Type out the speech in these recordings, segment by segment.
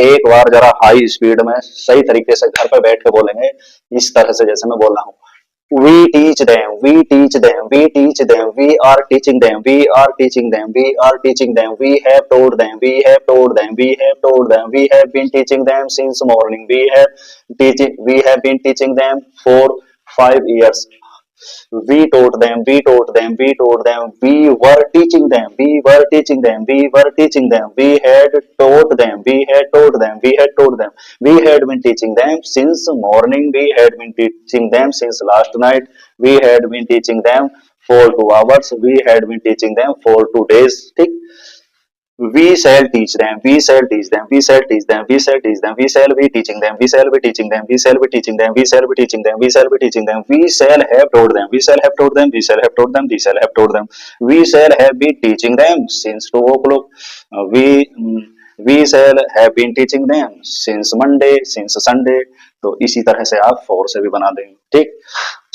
एक बार जरा high speed में सही तरीके से घर पे बैठ के बोलेंगे, इस तरह से जैसे मैं बोल रहा हूँ। We teach them, we teach them, we teach them, we are teaching them, we are teaching them, we are teaching them, we have told them, we have told them, we have told them, we have been teaching them since morning, we have been teaching them for 5 years. We taught them, we taught them, we taught them, we were teaching them, we were teaching them, we were teaching them, we had taught them, we had taught them, we had taught them, we had been teaching them since morning, we had been teaching them since last night, we had been teaching them for 2 hours, we had been teaching them for 2 days. ठीक, we shall teach them, we shall teach them, we shall teach them, we shall teach them, we shall be teaching them, we shall be teaching them, we shall be teaching them, we shall be teaching them, we shall be teaching them, we shall have taught them, we shall have taught them, we shall have taught them, we shall have taught them, we shall have been teaching them since 2 o'clock, we shall have been teaching them since Monday, since Sunday. तो इसी तरह से आप four से भी बना देंगे। ठीक,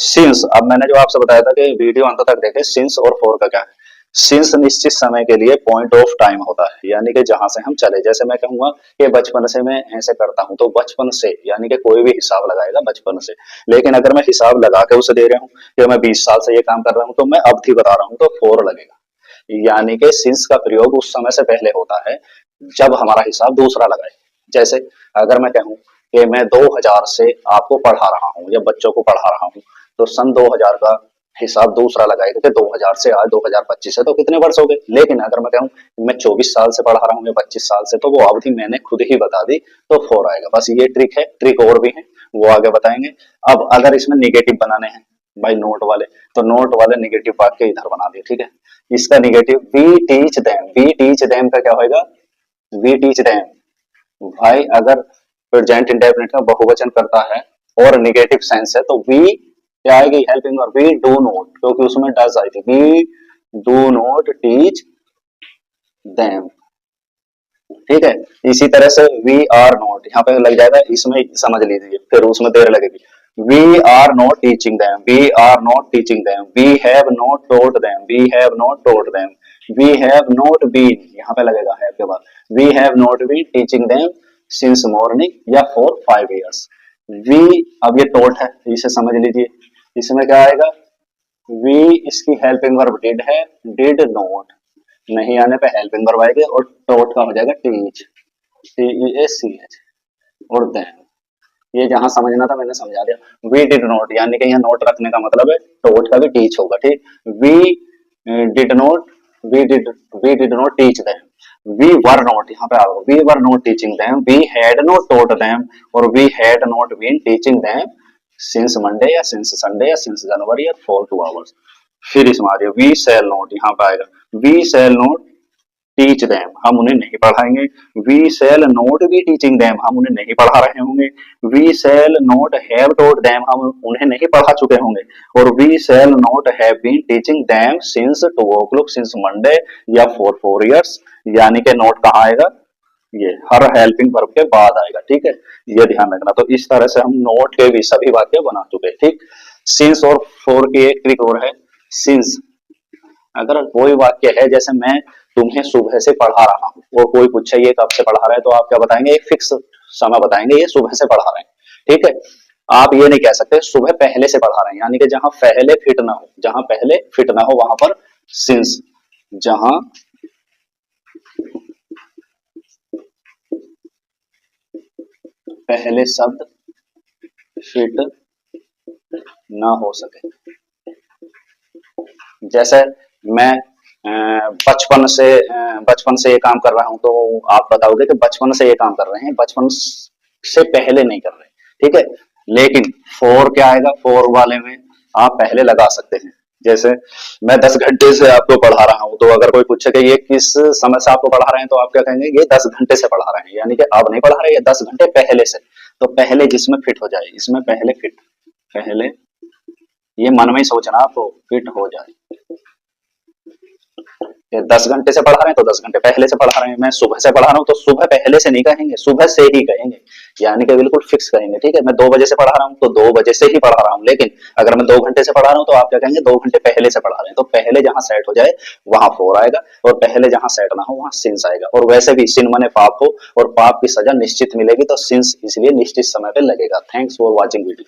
सिंस, अब मैंने जो आपसे बताया था कि वीडियो अंत तक देखें, सिंस और फोर का क्या है। सिंस निश्चित समय के लिए पॉइंट ऑफ टाइम होता है, यानी कि जहां से हम चले। जैसे मैं कहूंगा कि बचपन से मैं ऐसे करता हूं, तो बचपन से यानी कि कोई भी हिसाब लगाएगा बचपन से। लेकिन अगर मैं हिसाब लगा के उसे दे रहा हूं कि मैं 20 साल से ये काम कर रहा हूं, तो मैं अवधि बता रहा हूं, तो फोर लगेगा। यानी कि सिंस का प्रयोग उस समय से पहले होता है जब हमारा हिसाब दूसरा लगाए। जैसे अगर मैं कहूं कि मैं 2000 से आपको पढ़ा रहा हूं या बच्चों को पढ़ा रहा हूं, तो सन 2000 का हिसाब दूसरा लगाएगा कि 2000 से आज 2025 है, तो कितने वर्ष हो गए। लेकिन अगर मैं कहूं मैं 24 साल से पढ़ा रहा हूं या 25 साल से, तो वो अवधि मैंने खुद ही बता दी, तो फोर आएगा। बस ये ट्रिक है, ट्रिक और भी है, वो आगे बताएंगे। अब अगर इसमें निगेटिव बनाने हैं भाई नोट वाले, तो नोट वाले निगेटिव वाक्य इधर बना दिए। ठीक है, इसका negative we teach them, we teach them का क्या होगा, वी टीच देम। भाई अगर प्रेजेंट इंडेफिनिट का बहुवचन करता है और निगेटिव सेंस है, तो वी क्या आएगी, helping verb. We do not, क्योंकि उसमें डज आई थी। We do not teach them. ठीक है, इसी तरह से वी आर नॉट, यहाँ पे लग जाएगा, इसमें समझ लीजिए, फिर उसमें देर लगेगी। We are not teaching them, we are not teaching them, we have not told them, we have not told them, we have not been, यहाँ पे लगेगा है के बाद, we have not been teaching them since morning या for 5 years। We, अब ये टोट है, इसे समझ लीजिए, इसमें क्या आएगा, वी इसकी हेल्पिंग वर्ब डिड है, डिड नॉट, नहीं आने पे हेल्पिंग वर्ब आएगी और टोट का हो जाएगा टीच, TEACH, और देन। ये जहां समझना था मैंने समझा दिया। वी डिड नॉट, यानी कि यहाँ नोट रखने का मतलब है टोट का भी टीच होगा। ठीक, we did not, we did not teach them, we were not, यहाँ पे आओ, we were not teaching them, we had not taught them, और we had not been teaching them since Monday या सिंस संडे या since January या for 2 hours। फिर इसमें आ जाए वी शैल नॉट, यहाँ पे आएगा we shall not teach them, हम उन्हें नहीं पढ़ाएंगे। We shall not be teaching them, हम उन्हें नहीं पढ़ा रहे होंगे। We shall not have taught them, हम उन्हें नहीं पढ़ा चुके होंगे। और we shall not have been teaching them since 2 o'clock, since Monday या फॉर 4 years। यानी कि नोट कहाँ आएगा, ये हर हेल्पिंग वर्ब के बाद आएगा। ठीक है, ये ध्यान रखना। तो इस तरह से हम नोट के भी सभी वाक्य बना चुके। ठीक, सिंस और फोर की एक ट्रिक और है। सिंस अगर कोई वाक्य है, जैसे मैं तुम्हें सुबह से पढ़ा रहा हूं, और कोई पूछे ये कब से पढ़ा रहा है, तो आप क्या बताएंगे, एक फिक्स समय बताएंगे, ये सुबह से पढ़ा रहे हैं। ठीक है, आप ये नहीं कह सकते सुबह पहले से पढ़ा रहे हैं, यानी कि जहां पहले फिट ना हो, जहां पहले फिट ना हो वहां पर सिंस, जहां पहले शब्द फिट ना हो सके। जैसे मैं बचपन से ये काम कर रहा हूं, तो आप बताओगे कि बचपन से ये काम कर रहे हैं, बचपन से पहले नहीं कर रहे। ठीक है, लेकिन फोर क्या आएगा, फोर वाले में आप पहले लगा सकते हैं। जैसे मैं 10 घंटे से आपको पढ़ा रहा हूं, तो अगर कोई पूछे कि ये किस समय से आपको पढ़ा रहे हैं, तो आप क्या कहेंगे, ये 10 घंटे से पढ़ा रहे हैं, यानी कि अब नहीं पढ़ा रहे, ये 10 घंटे पहले से। तो पहले जिसमें फिट हो जाए, इसमें पहले फिट, पहले ये मन में ही सोचना आपको, फिट हो जाए। 10 घंटे से पढ़ा रहे हैं तो 10 घंटे पहले से पढ़ा रहे हैं, मैं सुबह से पढ़ा रहा हूँ तो सुबह पहले से नहीं कहेंगे, सुबह से ही कहेंगे, यानी कि बिल्कुल फिक्स कहेंगे। ठीक है, मैं 2 बजे से पढ़ा रहा हूँ तो 2 बजे से ही पढ़ा रहा हूँ, लेकिन अगर मैं 2 घंटे से पढ़ा रहा हूँ तो आप क्या कहेंगे, 2 घंटे पहले से पढ़ा रहे हैं। तो पहले जहां सेट हो जाए वहां फोर आएगा, और पहले जहां सेट ना हो वहां सिंस आएगा। और वैसे भी सिन माने पाप हो, और पाप की सजा निश्चित मिलेगी, तो सिंस इसलिए निश्चित समय पे लगेगा। Thanks for watching video.